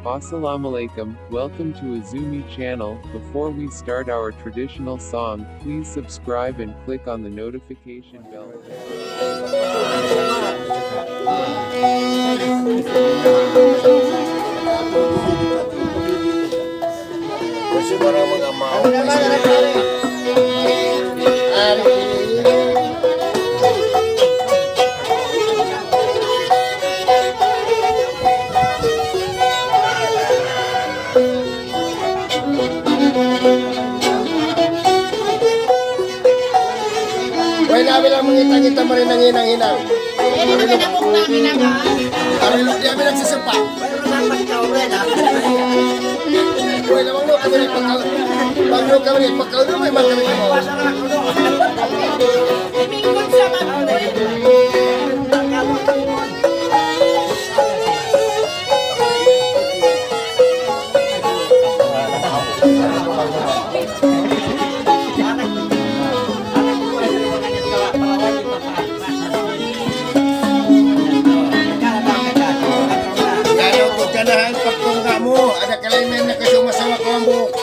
Assalamualaikum, welcome to Azumi channel. Before we start our traditional song, please subscribe and click on the notification bell. Kasi parang mga mau. Wala namin lang mangita-ngita mo rin ng hinang-hinang. Kami nagsisimpa. Wala naman mo kami nagpagkaw. Bago kami nagpagkaw na may mga kami mo. Kanahan pagtungga mo, ada kalaiman na kasi umasawa ko ang buhok.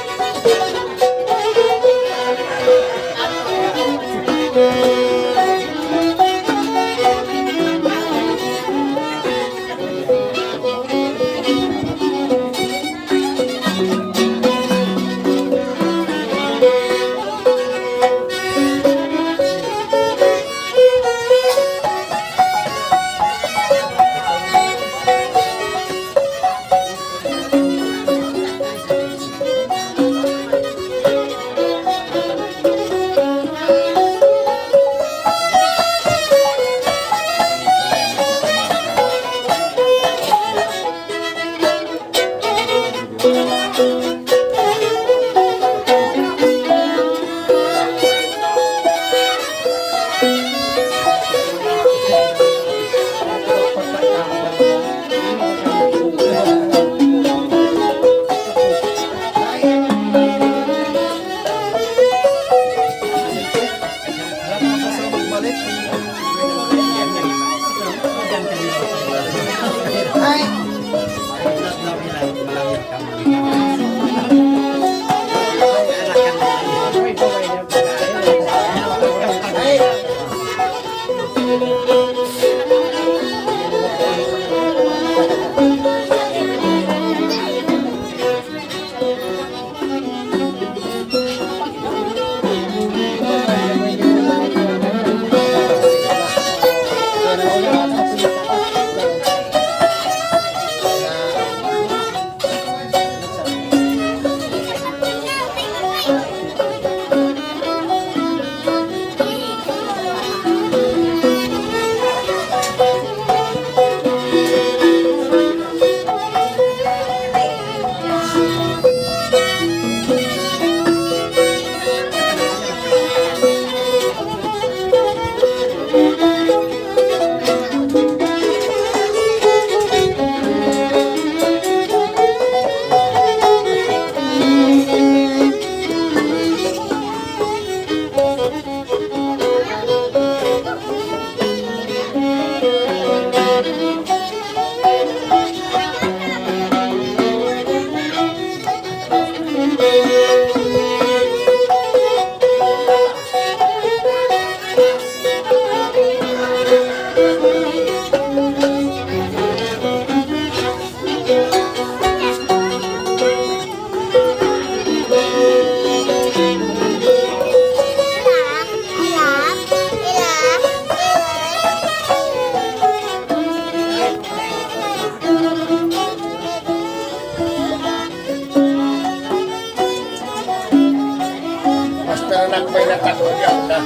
Anak may natakot yan na.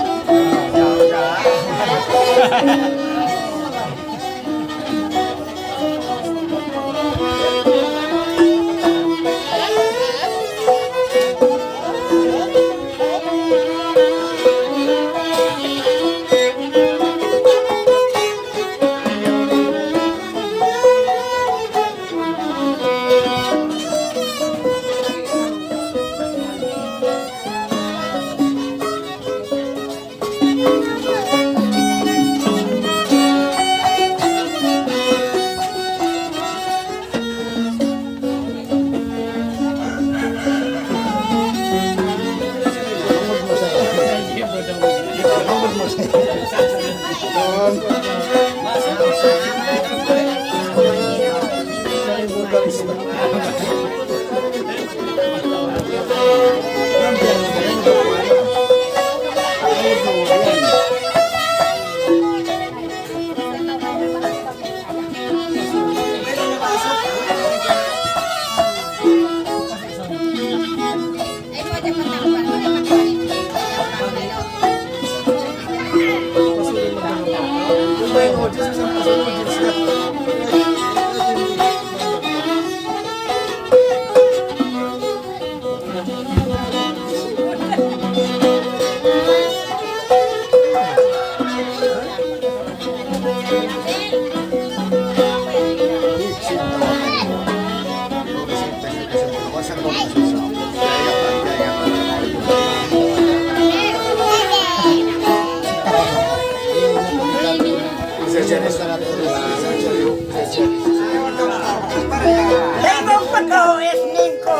Lemong pagkawis ko,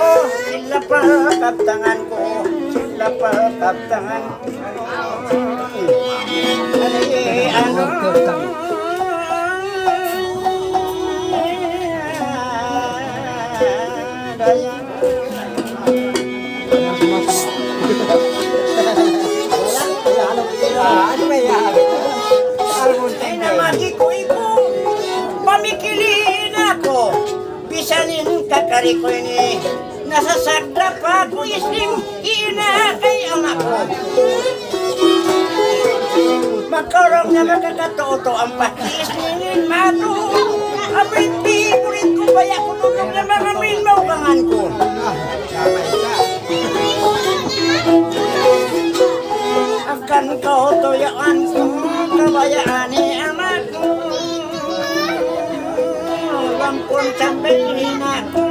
sila pa kaptangan ko, sila pa kaptangan ko. Ay namagi ko iko, pamikilin ako, bisalin kakari ko ini, nasasagda pa ko isling, ina kay ama ko. Magkarong na magkakatoto ang pakislingin mato, amoy pinulit ko baya ko nunong na mga minmaubangan ko. Akan kau toyaan ko, kabayaan ni amat ko, lampun sampai hinaku.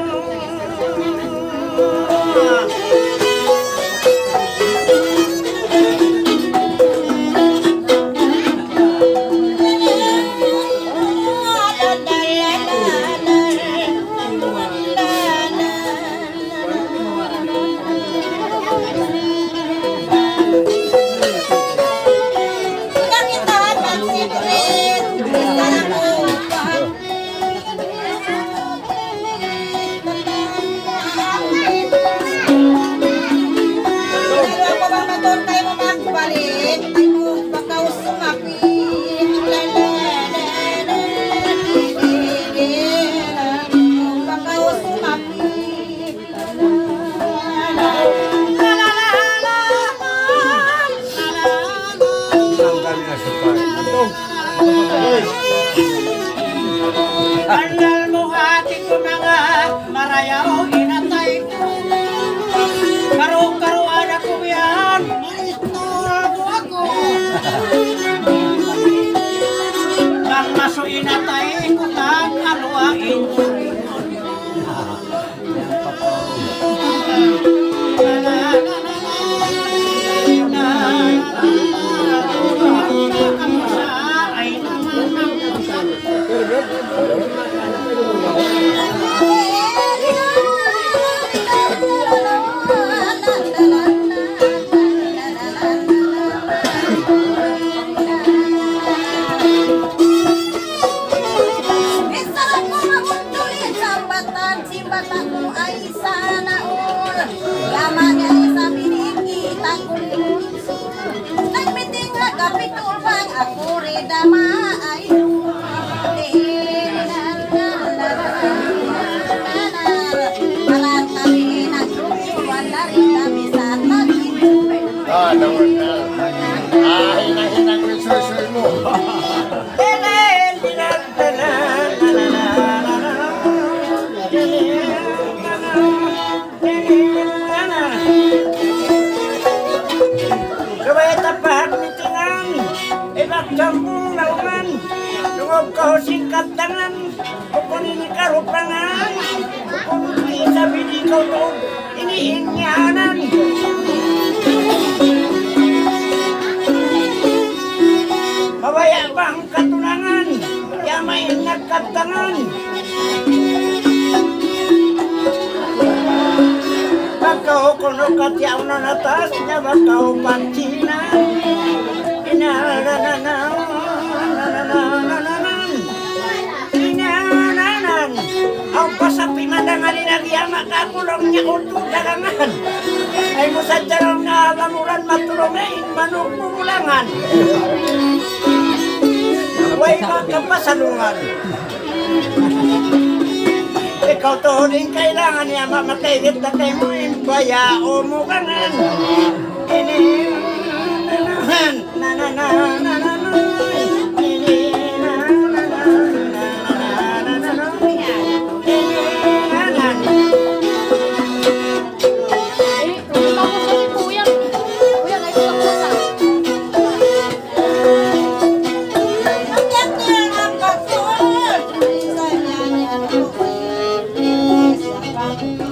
Andal mo hati ko mga marayaw inatay ko. Karo-karo anak ko yan, maistorbo ako. Nang maso inatay ko kang aluain ko. Hinang ko yung suy mo. Gaway tapat ni tingang, ibak campung lauman, lungog kau singkat tangan, kukunin karupangan, kukunin sabi di kau tuh, ini inyanan. Mabaya bang katunangan, yamain nagkatangan. Bakau kono katiaw na natas, nya bakau pancinan. Inananan, ang pasapi madangali lagi amak kakulong nya untuk dagangan. Ay mo sa jarang na lamuran matulong na inmanong mumulangan. Way makapasalungan. Ikaw to din kailangan niya mamatayit na kay mo baya o mukangan. Thank you.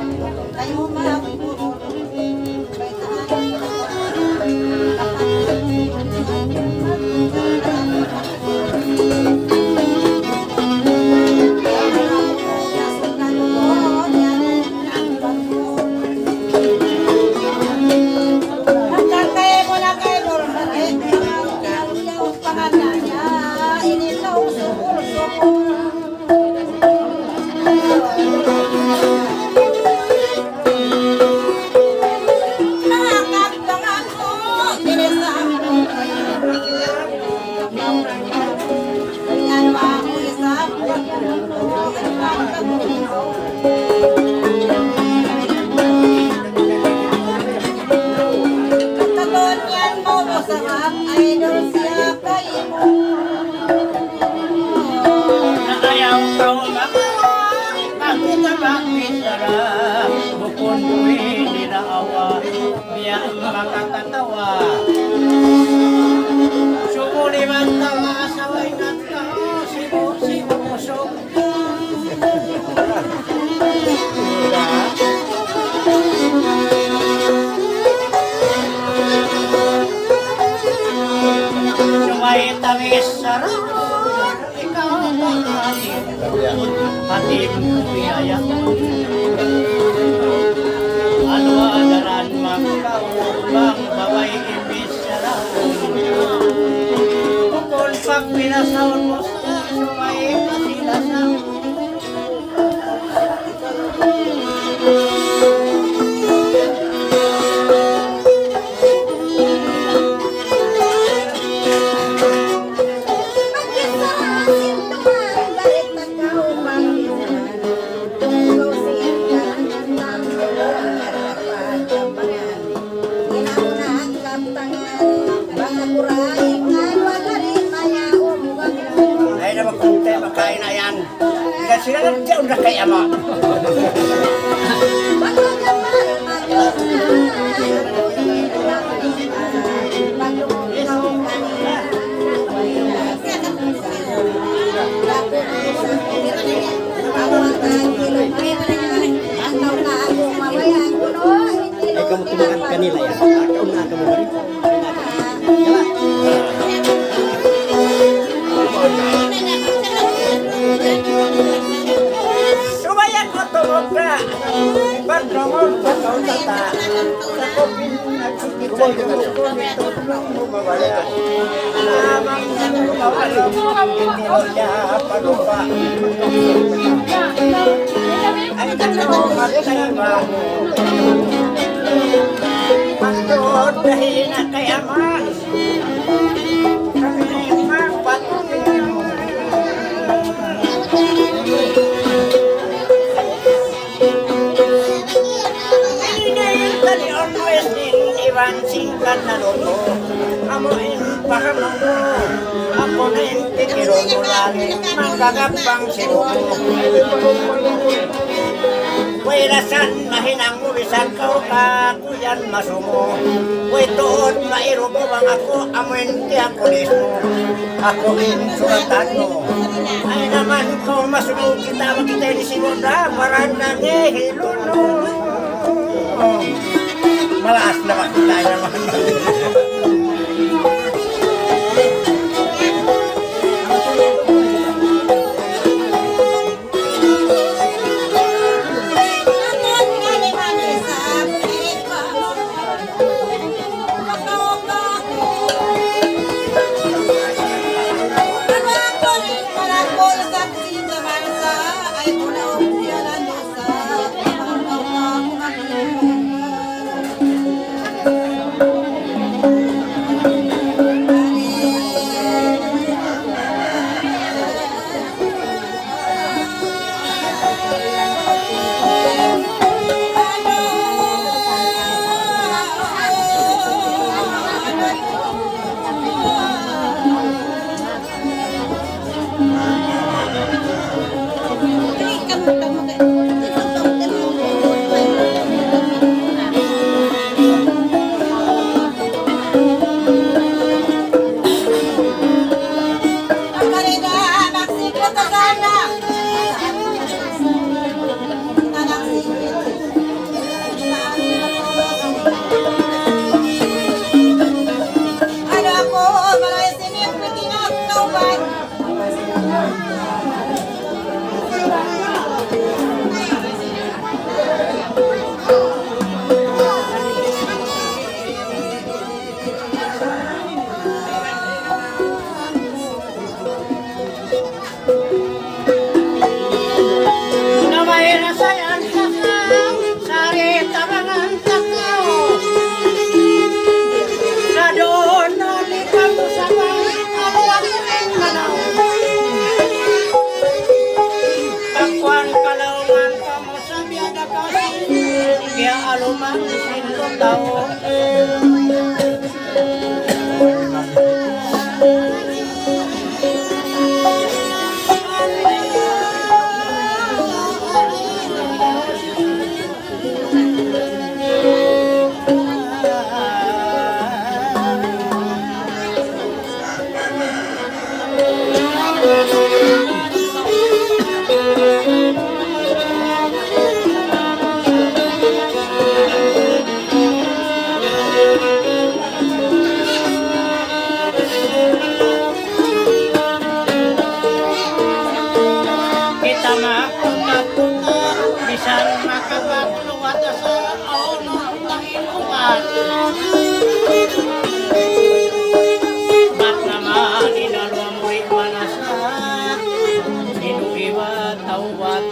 malumang sinlutaw. Kita mapunta-punta, bisan makabagluwat sa aunong tanginuan. Ba't naman inaluamoy manasa, inuiwa tawat.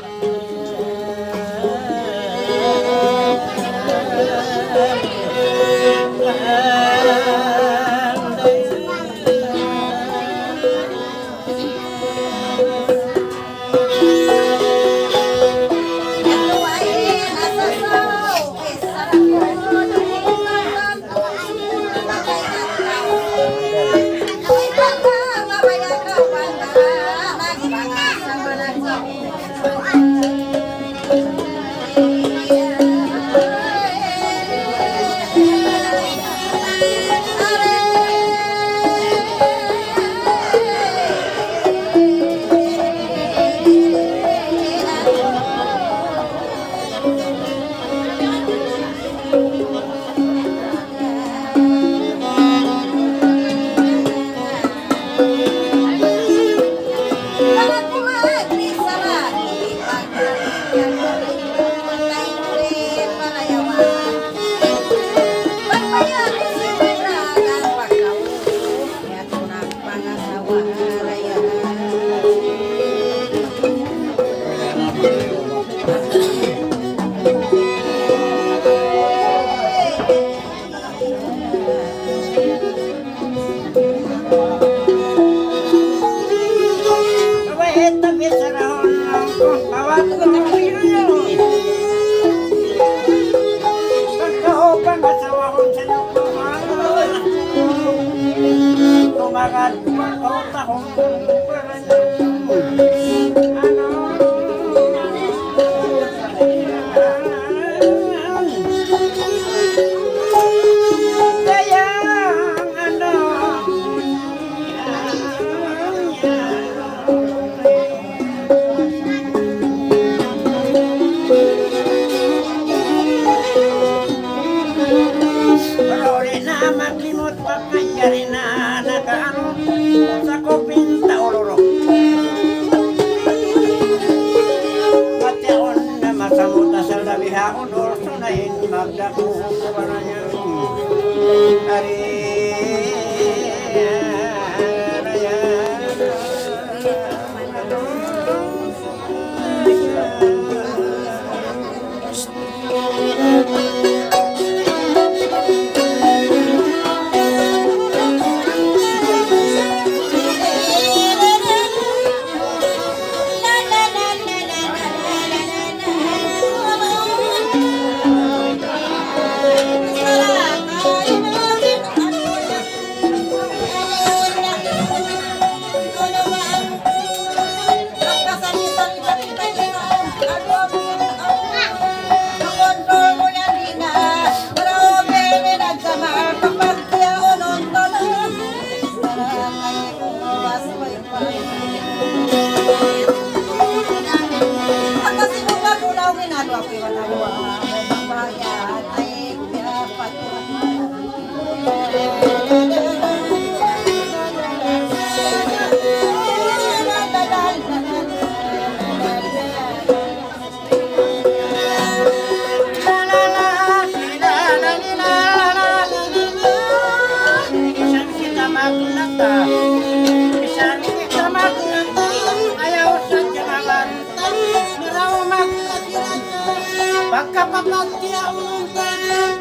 Pagkapapatya unta,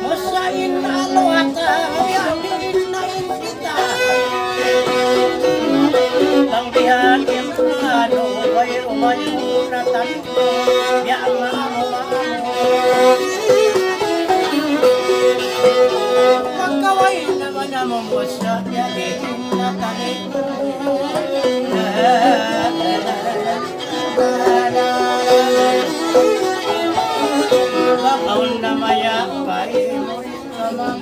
musain aluata, yamin na kita. Ang bihan yung ano, umayo na tanto, ya maamu. Aun na maya kay mo salam.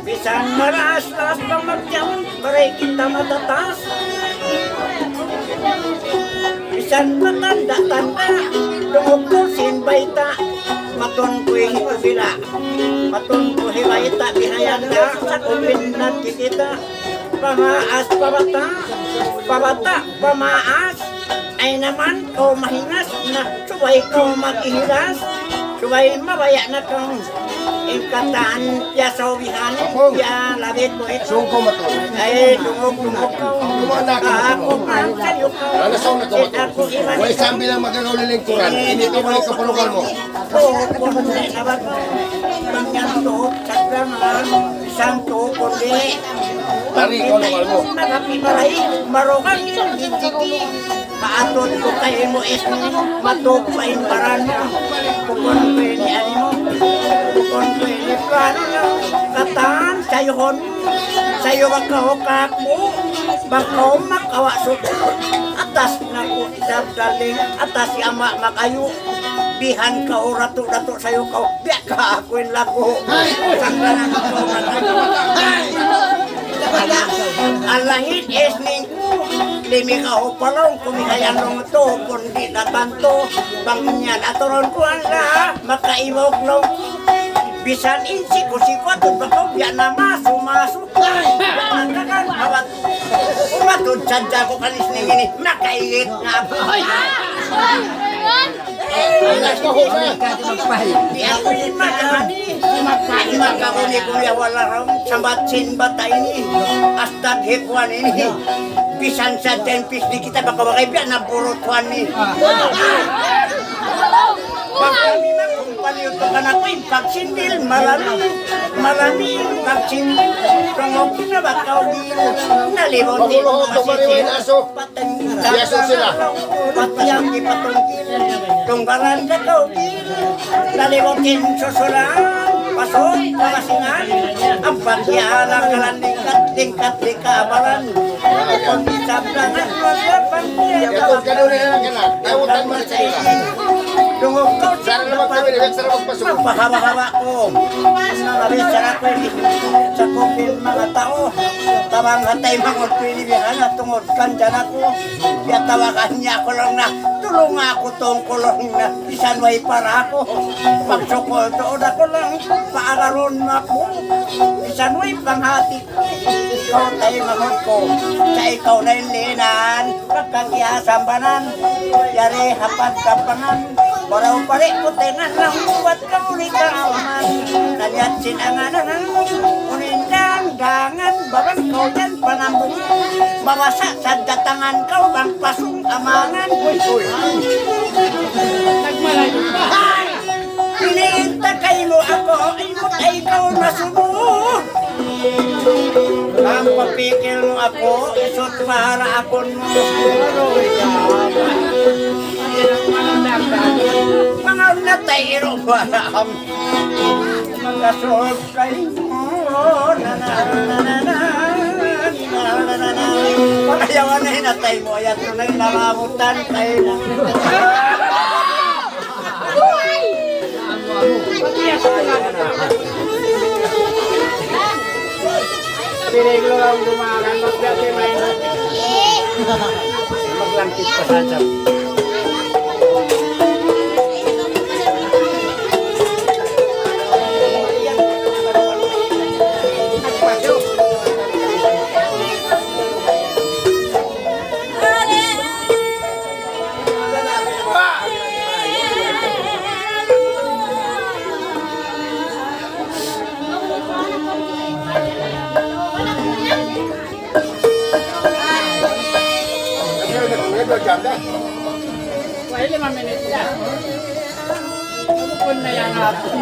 Bisan maras-ras pamagyan, baray kita matatas. Bisan matanda-tanda, dungog ko sinbayta. Maton ko'y hibila, maton ko hibayta, bihayanda, sa kupin na kikita. Pamaas pabata, pabata, pamaas. Ay naman kau mahingas na subay kau mag-ihilas. Subay mabaya na kang ingkataan ya sawihan ya labit mo ito. Sungko mato. Ay tungog kau. Lumanak Ako ang sayo kau. Lalasaw na to. Way sambi lang magagaw lilingkuran. Inito mo yung kapulukan mo. Kung kundi na ba ko? Pangyanto, sagraman, santo, kundi. Tari, kalungal mo. Nagapi maray, marokan yung gintiki. Maatot ko kayo mo is matupain paran mo. Kukon ko ni ani mo. Kukon ko ni plano nyo. Kataan sayohon. Sayo makahukak mo. Bakaw makawa suto. Atas na ko isang daling. Atas si ama makayo. Bihan ka o rato-rato sayo ka. Biyak ka ako yung lago. Sangganan ako makayo. Ang langit es ning limi ka o palong kumihayan nung ito kundi na tanto bangyan atoron ko ang la makaimog nung bisan insi ko si ko atod bakaw biya na masu umatod sadya ko kanis ning ini makaigit nga di ako yung makahani makahuni kuya wala raw sambat sinbat ini astad hikwan ini pisan sa tempis di kita baka makaibiyan na burutuan ni baka kami na kung paliutukan ako yung pagsindil marami pagsindil tungog na baka dito nalimutin patang sila patiyang ipatungkil tunggaran ka daw nalimutin susulan pasok, kamasingan ang pagyalang kalandingkat tingkat di kaabaran kung isablangan maglapan Yakot ka doon na lang ka na. Tawutan mo sa ila. tungog ko Sara naman kami, sara magpasok. magpahaba-haba ko mga bisara ko sa kupil mga tao tabang hatay mangod pinibihan at tungod kan dyan ako kaya tawagan niya ako lang na tulong ako tong kulong na isan way para ako pagsukol doon ako lang paararon ako isan way panghati ikaw tayo mangod ko sa ikaw na ilinan pagkakihasambanan yari hapad kampangan Baraw pare ko tengan lang buat kauli kawan Naliat sinangan unindang dangan babang kau dan panambung Bawasak sa datangan kau bang pasung amangan Nagmalayo pa Iniintakay mo ako imot ay ikaw masubo Ang papikil mo ako isot para akon mo mga natayro ba na ang mga solkay mo na na na na na na na na Ayaw na hinatay mo. Ayan, ito na inangamutan. Tayo na. Piniglo lang dumagan. Magdati may maglangkit pa sa sap. Wala 5 minutes na. Kung na yan hapon.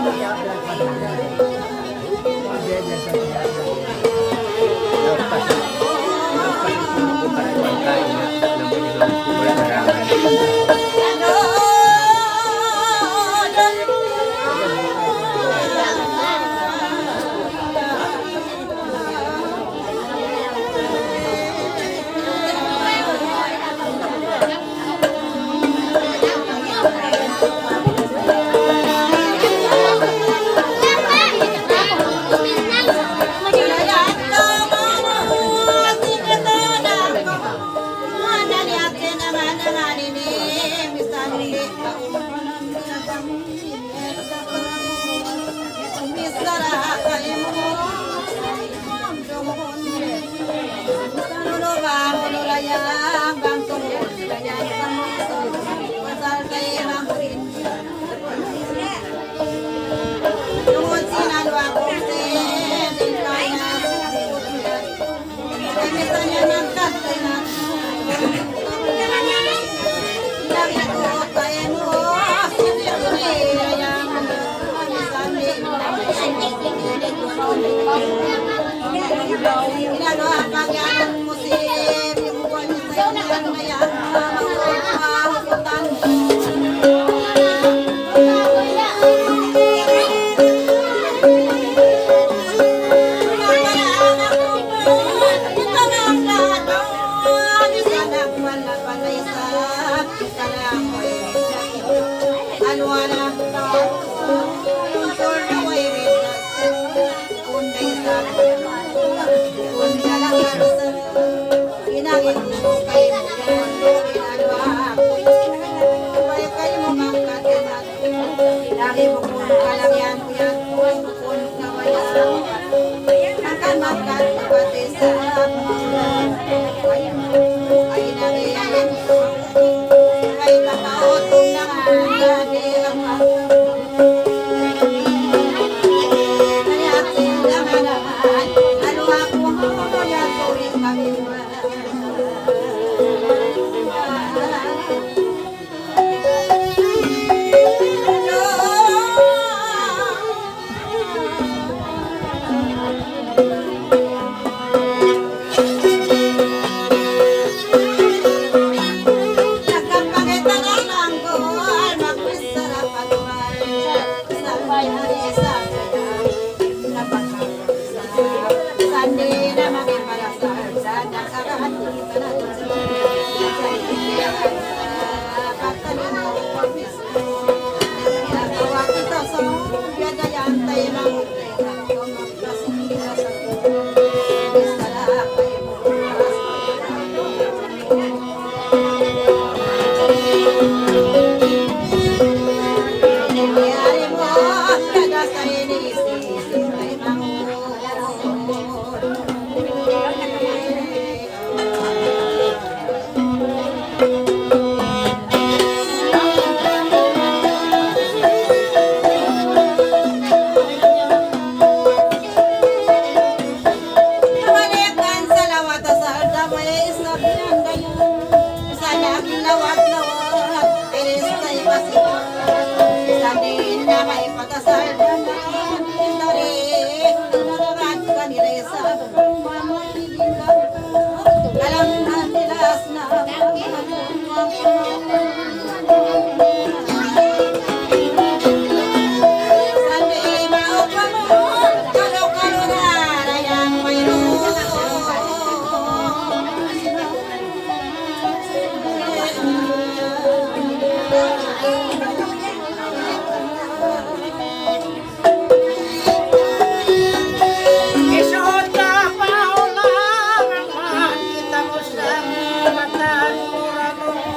matan muramu.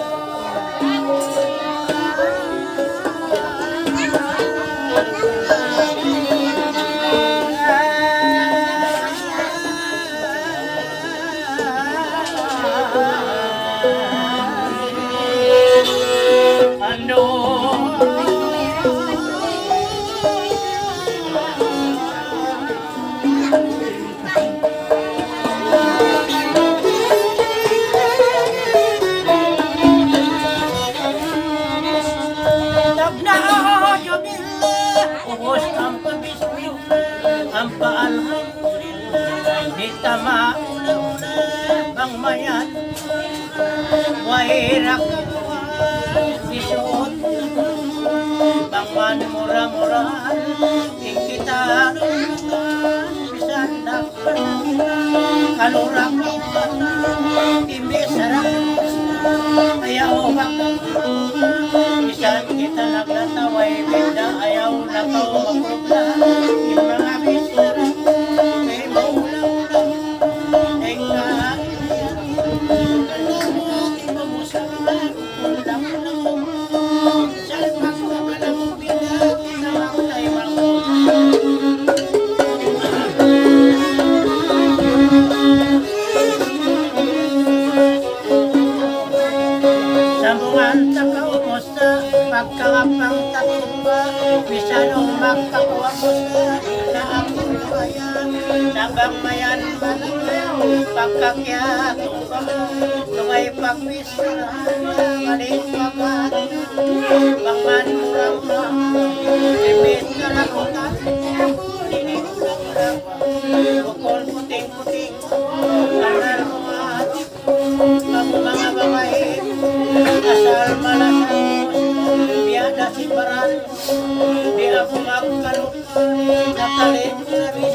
Bang mayat wairak isuot bang man murah-murahan ing kita bisan dapat kalurak timbis sarap ayaw bak bisan kita naglataway benda ayaw nakaw magrubla yung mga bisara may maulang-ulang sambungan sa kaumusta pagkakapang tatumba bisanong makakuha mo na ako kaya nabang mayan malalaw pagkakyatong ka tungay pagpisarahan maling pagat bang manurang-urang limit na lakutan dinig lang bukol puting-puting kanal mga ang mga babae asal malasang biada si paran di ako magkalupan nakalit na rin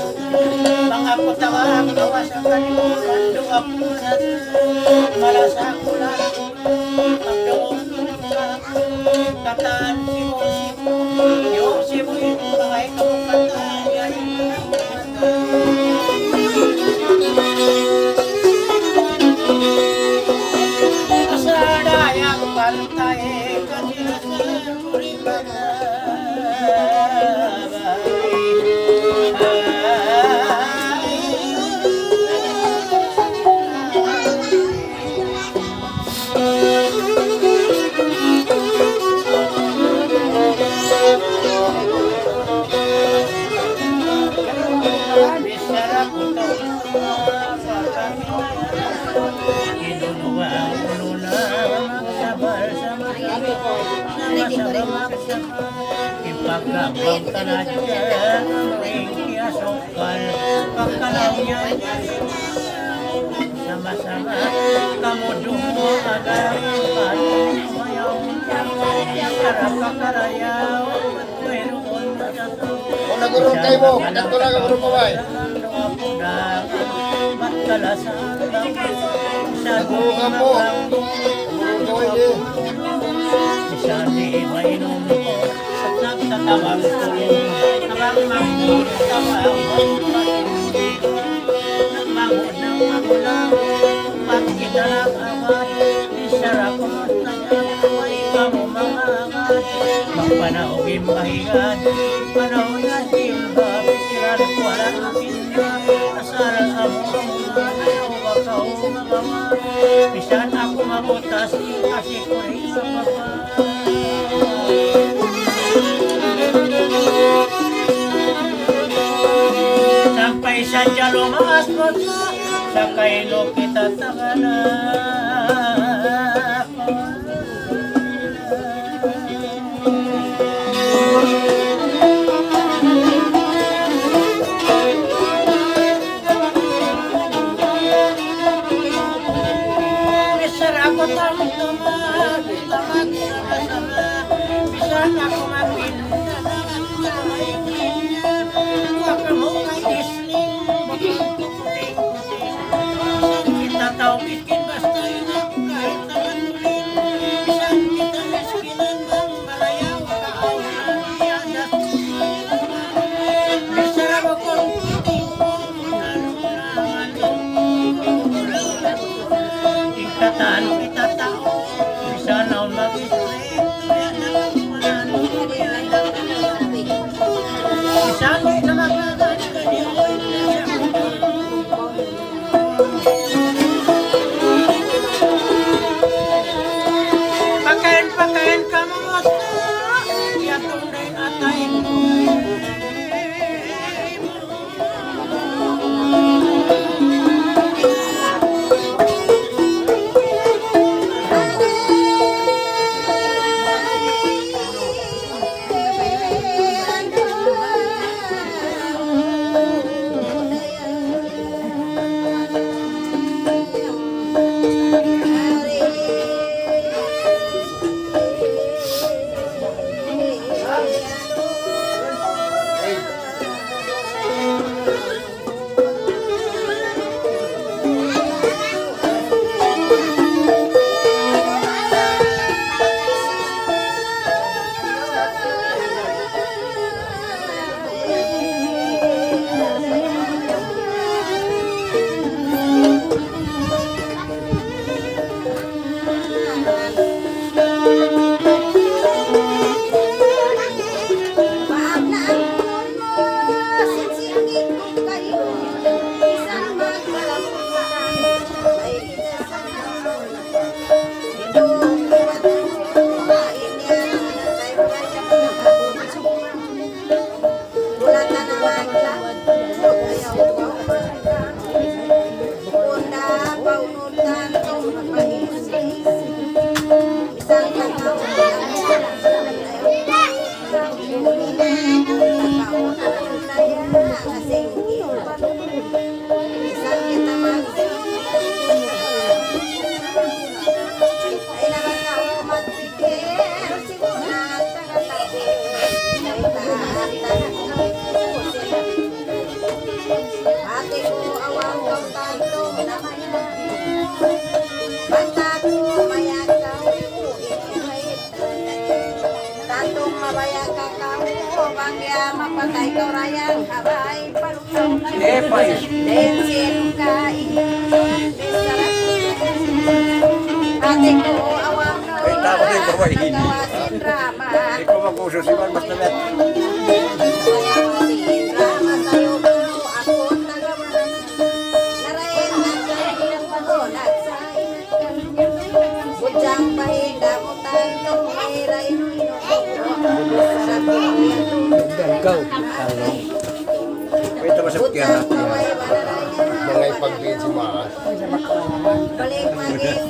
mga putawang gawas ang kalimutan doak munat malasang ulan ang doong kataan sibo-sibo yung sibo yung mga ikamukatan yan asadayang pantay kasilasan ipagkabang ka na dyan ring kiasokal pagkalaw niya sama-sama kamudong mo agad mayaw karapakarayaw mayroon na dato Kung nagurong kayo mo, kanto lang ang rumaway. matkalasan lang sa Nagurong ka mo. Nagurong kaway din. isang di mainom ko at nagtatawag ko habang magtawag nagmangod ng magulang pagkita lang away isara ko matangaway kamo mga agad magpanahogin mahigad panahon na simba pikiran ko wala akin na asal amo mga bakaw magawa bisan ako mabutas kasi ko rin sa baba sampai saja lumas kota sakay lo kita tanganap besar aku tamang-tamang tamang sama-sama bisan aku mapindah kamu kita tahu bikin basta enak kahit tangan ulit bisan kita miskinan bang marayaw kaawaan tiada bisa ako kung puting kong nalulangan Tataan kita tao, bisa na mag-isip, kaya naman manalo, bisa na magagad ka di ako'y pakain ka mga sa, yatong na yung atay mo. Mapatay kau rayang kabay palusaw kayo. Epay. Densin kain besarat. Ate ko awang na. Ay, tapos yung babayin. Kawasin drama. Ikaw magkususipan basta met. Kawasin drama sa'yo pero ako tagaman. Narayan na sa'yo pagulat sa inatan. Bujang pahinga mo tanto hiray no sarap ko ito. Ikaw. Ito ba sa tiyara? Mga ipagbihin si Maas. Balik magis.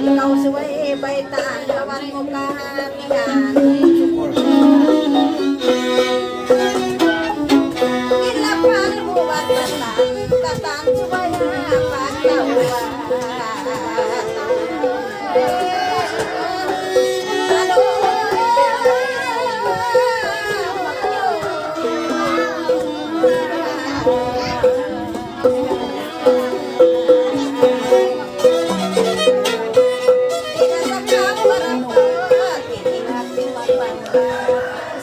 Ikaw suway baitaan kawan mo kahatingan. Ilapan mo at katan suway pagkawan.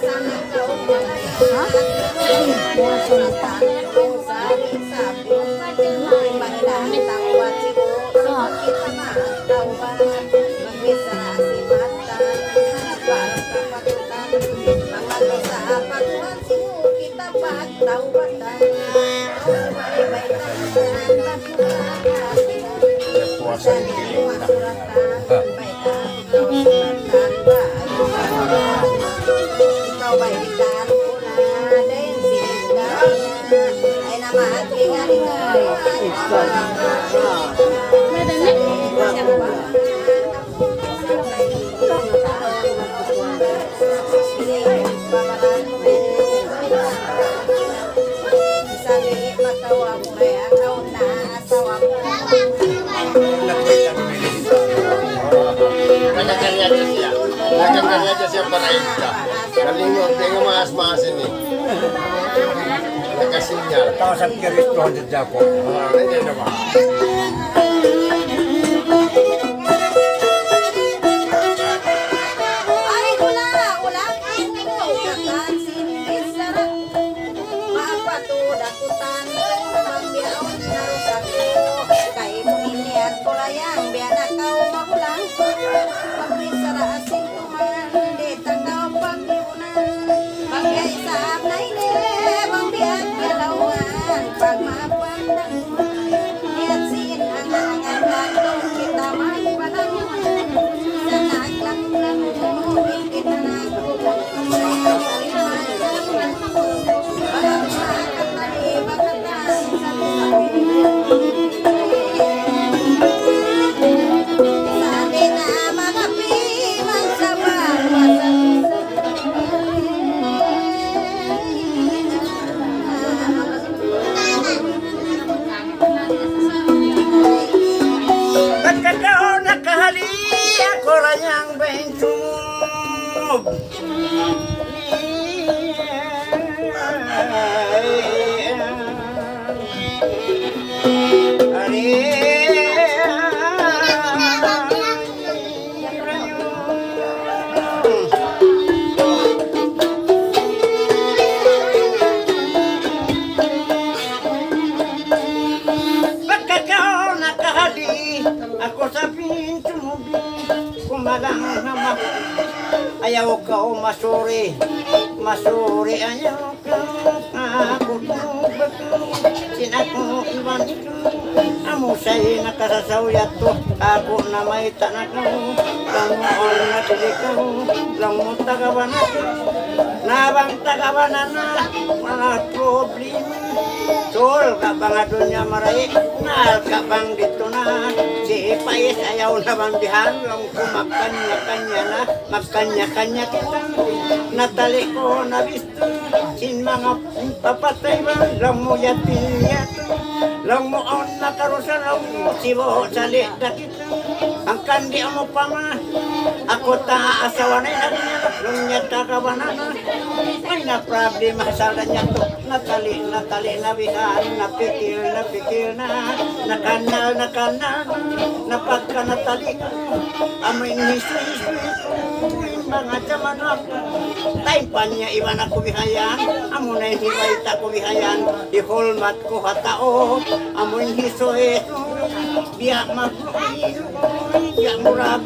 Sana kau malaya, sana kau Puasa di piling na. Ikaw ba'y ikaan ko na din sinigay ay namahat kaya rin Kanya-kanya aja siya. Kanya-kanya aja siya para ika. Kalingon, tingnan maas-maasin eh. Nagkasinyal. Tao sa Kristo ang dadako. Hindi naman. ay ula kakan sinis sarap mapatudakutan pagbiaon narusak ko kay muninian kulayang biana kau magulang pagrisara asin tuman di tanggaw pagdiunan bagay sa abnay ni bang biak galawan pagmapandang niat sin ang nangangatong kita magpanang sa naglang-lang ingin na nagulang sayaw sa liman walang makatali bakatan sa Sali na mga pimang sa Pagkakao nakahali ako ranyang bentog. Pagkakao nakahali ako sa pinto mo kumalang hamak ayaw ka o masuri ayaw ka ako tubag sinako iwan ito amo sa'y nakasasawiyat to ako na may tanakaw lang mo ang natilikaw lang mo tagawan natin nabang tagawanan na mga problema Sol, kabang adun niya maray, nal kabang dito na. Si Ipais ayaw na bang bihan, lang kumakanya-kanya na, magkanya-kanya kita. Natali ko na bisto, sin mga papatay ba, lang mo yatin yato. Lang mo on nakarusa, lang mo sibo salit na kita. Ang kandi mo pa ma, ako ta asawa na yun, lang niya takawanan na. Ay na problema sa niya to, natali na bihan, napikil na, nakanal, napagka natali, amoy history mga jaman ako, tayo pa niya iwan ako bihayan, amo na hiway ta ko bihayan, ihulmat ko hatao, amoy history, biyak magluwi, biyak murab,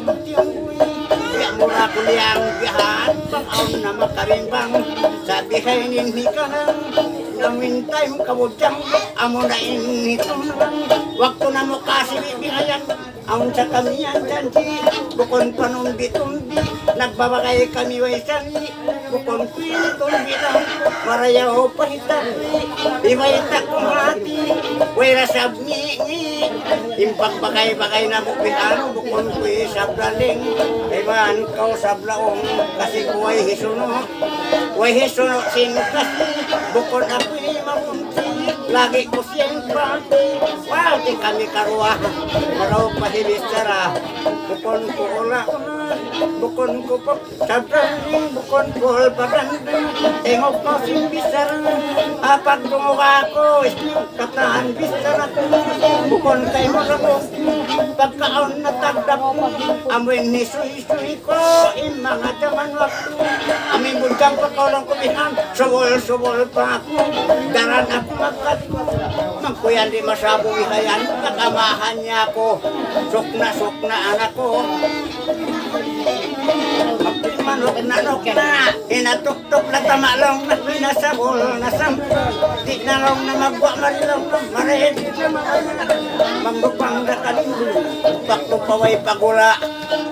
biyak murab kuliang bihan, pang-aon na makabimbang, sabi kayo ninhika na, namin time kabudjang amo na inito waktu na mo kasi bibihayan ang sa kamiyan janji bukon panumbi-tumbi nagbabagay kami waisani bukon tumbi lang marayaw pahitani iwayta kumati wala sabni impak bagay-bagay na bukihan bukon kuy sablaling iwan kau sablaong kasi kuway hisuno kasi bukon ako'y mamunti lagi ko siyang pati wati kami karuah maraw pahibistara bukon ko bukon ko po sabrang bukon ko pagandang tengok ko sing bisara apag tumuka ko katahan bisara bukon kay mo na mo pagkaon na tagdap amoy nisuy ko in mga jaman waktu aming budgang pagkaulang kumihan subol pa ako daran ako magkuyan di masabo ihayan kakamahan niya ako sok na anak ko manok na inatuktok na tamalong na pinasabol na sampo di na lang na magwa marilong marahit na manggupang na kalimbo bakto paway pagula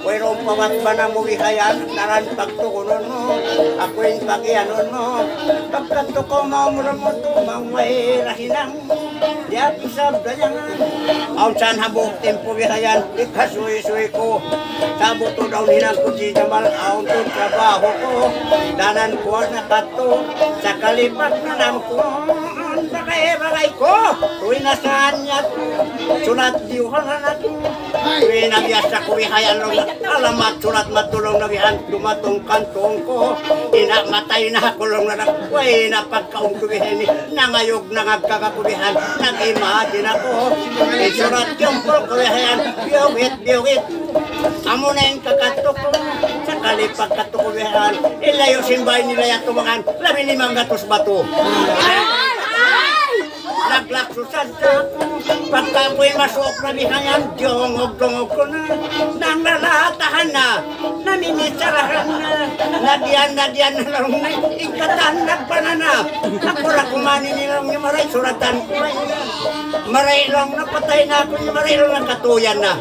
wayroong pawat ba na muwihayan naran pagtukunon mo ako'y pagyanon mo pagkato ko maumura mo tumang may rahinang di at isab ganyan aun saan habok tempo wihayan ikasuy-suy ko sabuto daw hinang ko si Jamal aun to trabaho ko danan ko na kato sa kalipat na lang ko bagay ko tuwi na saan niya sulat diuhan na natin tuwi na biasa ko wihayan alamat sulat matulong na wihan dumatong kantong ko inamatay na kulong na nakway na pagkaong kuwihin nangayog na ngagkakakuwihan nag-imagine ako sulat yung po kuwihan biyawit amo na yung kakatok ko sa kalipag katukuwihan ilayo simbay nila yung tumangan 15 bato naglaksusan ka pagka ko'y masok na bihayan diyongog-dongog ko na nang lalatahan na namimitsarahan na nadiyan na lang na ikatan nagpanana ako na kumani nilang yung maray suratan ko maray lang na patay na ako yung maray lang katuyan na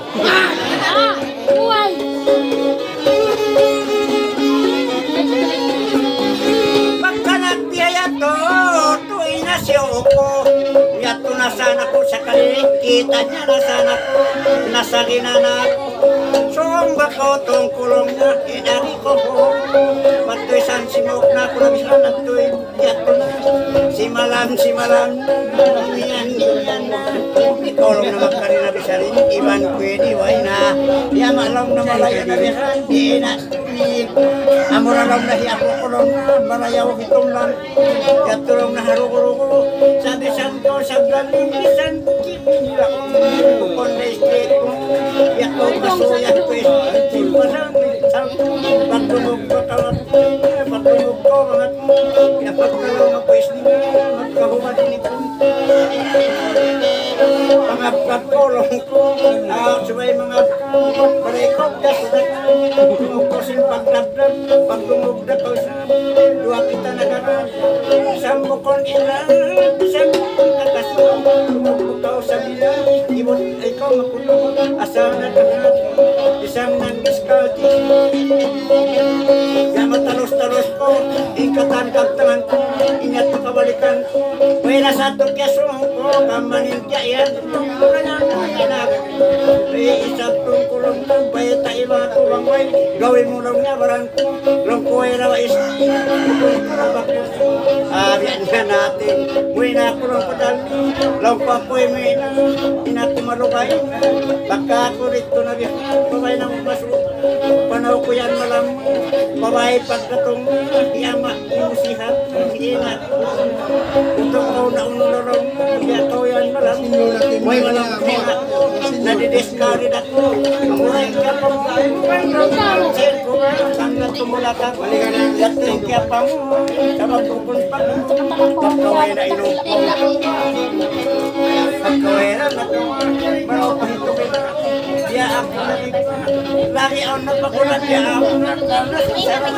pagka nagpiyaya to tuwi na siya ko yato na sana ko sa kita niya na sana ko nasa ginana ko soong bakaw tong kulong na inari ko po matoy san simok na ko nabisan at to'y yato na simalang niyan na ikolong na magkarina bisarin iban pwede way na yamalong na malaya na bisan di na amuralong na hiya ko kulong na malayaw itong lang yatulong na harukuruko sabi san ko sa galing bisan kinila ko kung na istit ko yato kasuyan ko istipasan pagtulog ko tawat pagtulog ko mga pagtulog ako istit magkahumad ini ko mga pagtulong ko sabay mga barekot tungog ko sin pagdabdab pagdumugdab ko dua kita nagaran sambukon ilan sambukon kakasuan tungog ko kao sa bila ibon ikaw mapulong asal na dagat isang nang-discount matalos-talos ko ikatan kagtangan ko ingat ko kabalikan ko wala sa turkesong ko kamanin kaya isang tungkulong ko bayat tayo mga tuwang way gawin mo lang niya barang ko lang ko ay rawa is abiyan nga natin muwi na ako lang padali lang ko ako ay may inatumalukay baka ako rito na babay ng masuk panaw ko yan malam babay pagkatong iyama imusihan ingat utong ko na unulorong kaya ko yan malam may malam kaya nadidiscarded ako amuray ka pa mo sir ko hanggang tumula ka yatin kaya pa mo sa magpupun pa pagkaway na inom ko pagkaway na marapang ito kita dia ako lagi ako napakulat dia ako nasasarap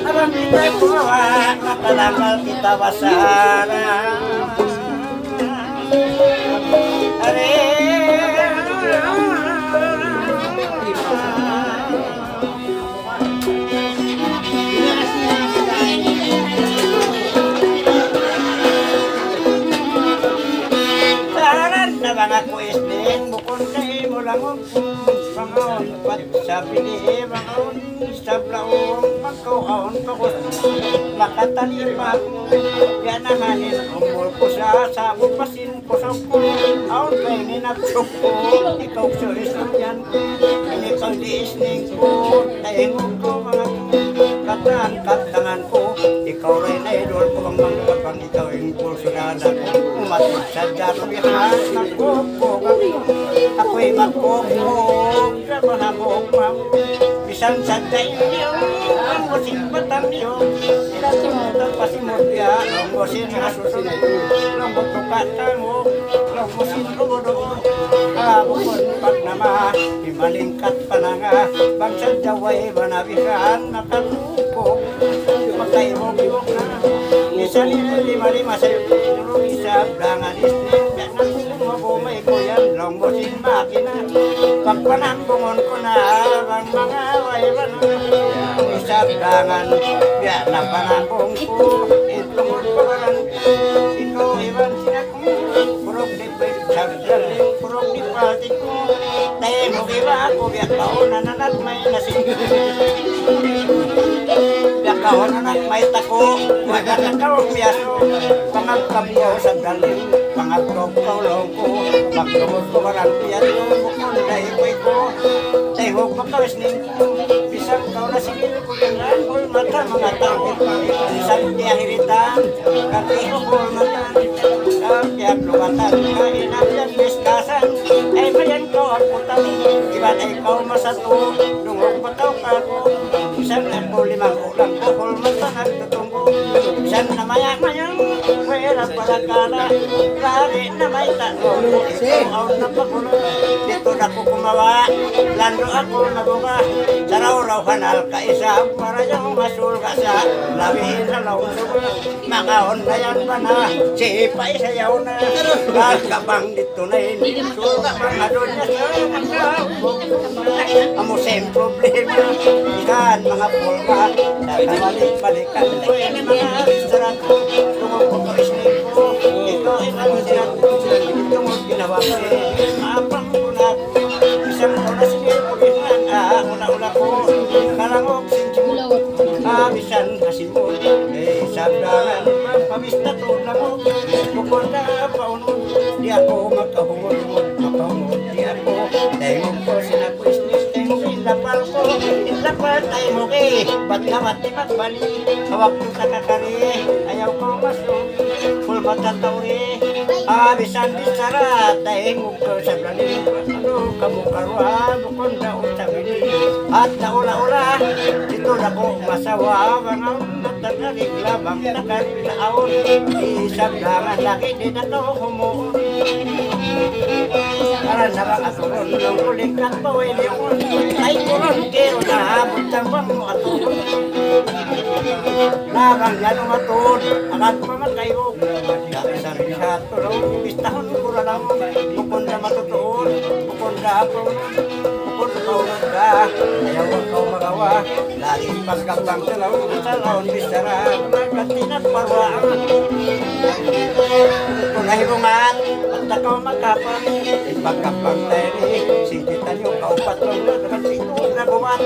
alam kita kumawa makalangal kita basara mga kuistin bukod kay mo lang pangaon pat sa pili pangaon sa blaong magkaon pakot makatalimak yan ang hanin umul ko sa sabong pasin ko sa ko aon kay ninapsok ko ikaw sulis lang yan ikaw diisning ko tayong ko mga katangan ko ikaw rin idol ko ang mga kapang ikaw yung pulsunada ko umatid sa daro bihan ng koko ako'y magkokok sa mga mokmam bisan sa dayo ang musin batang yun sinatutang pasimodya ang musin asusin ang mutukatan mo ang musin ulo bukod pag nama imalingkat pa na Bangsad jaway manabihan nakalupok Pagkaibog-ibog na Isa lima sa'yo Tulong isa blangan isnin Nagumabumay ko yan Longbosin makina Pagpanambungon ko na Ang mga waiban Isa blangan Biya na panambong ko Itungod pagalan Ikaw iban sinakong Purog di pagsasaling Purog di patik ko Tayo mo kiba ako Biya kaunan at may nasing Kawan anak may tako, wala na kawang miyaso Pangagkab ko sa galing, pangagkab ko long ko Pagkamot ko marang piyato, bukon na ikoy ko Tayhog makawasning ko, bisang kaw na sigil ko ganyan Hul mata mga tao, isang tiyahiritan Katihog hul mata, kapiyak lumatan Kainap yan biskasan, ay mayan ko ang putang Iban ay kaw masato, lungog pataw ka ko Isang ako limang ulang ko Hul mata nagtutungko Isang na maya-mayang Pwera para kala Lari na may tanong Ikaw na pagulo Dito na ko kumawa Lando ako nabuka Sa raw-raw hanal ka isa Para yung masul ka sa Labihin sa laong suba Makaon na yan ba na Sipay sayaw na Pagkabang dito na hindi Suga mga doon na sa Amo same problema Ikan mga pulga Nakabalik-balikan ko yan mga restaurant ko Tungkol ko isnig ko Ito ay sirat ko Tungkol ginawa ko Maapang ko na ko Isang ko na sige ko Una-una ko Kalangok sinsimot Abisan kasimot Sabdangan Pabista to na mo Bukod na paunod Di ako magkahungod Makahungod di ako Dahil ko sinako isnig Ilapal ko, ilapal tayo mo kay Ba't naman di magbali Hawak ko sa kakari Ayaw ko masuk Full matatawri Abisan bisara Dahil mo ko sa blali Ano kamukarwa Bukon na utabili At naula-ula Dito na ko masawa Mga matanarig lamang Nakapinaon Isang langan lagi Di na to humuon Para na bang aturon Nung uling at pawili ko Ay kurang kero na habot ng mga atun Nakang yan ang atun Akat pa makayo Dami sa rin sa tulong Bistahon ko na lang Bukon na matutuon Bukon na apon Bukon na kaunod ka Ayaw ang kau magawa Laging pagkabang talaw Sa laon bisara Nagkatinat parwaan Kung nahirungan At nakaw magkapan Pagkabang tayo Singkitan yung kaupatrong Ito na buwan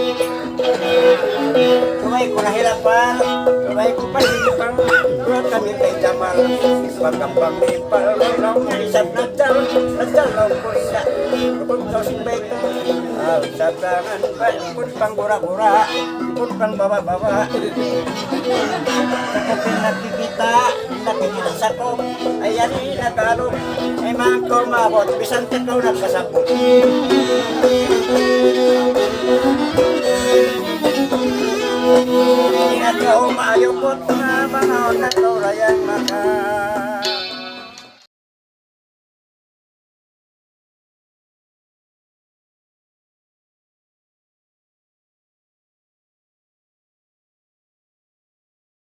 Kumay ko nahirapan Kumay ko palipan Kumay kami kay Jamal Pagkabang nipal Lang na isap na dal Nadal lang ko isa Kung kau simbayta Isap langan Kung pang gura-gura Kung pang baba-baba Sakopin nakikita Nakikita sakop Ayan nakalog Ay mga kumabot Bisan tikaw nagkasabot Ingat ka umayupot na mga na kaurayan maka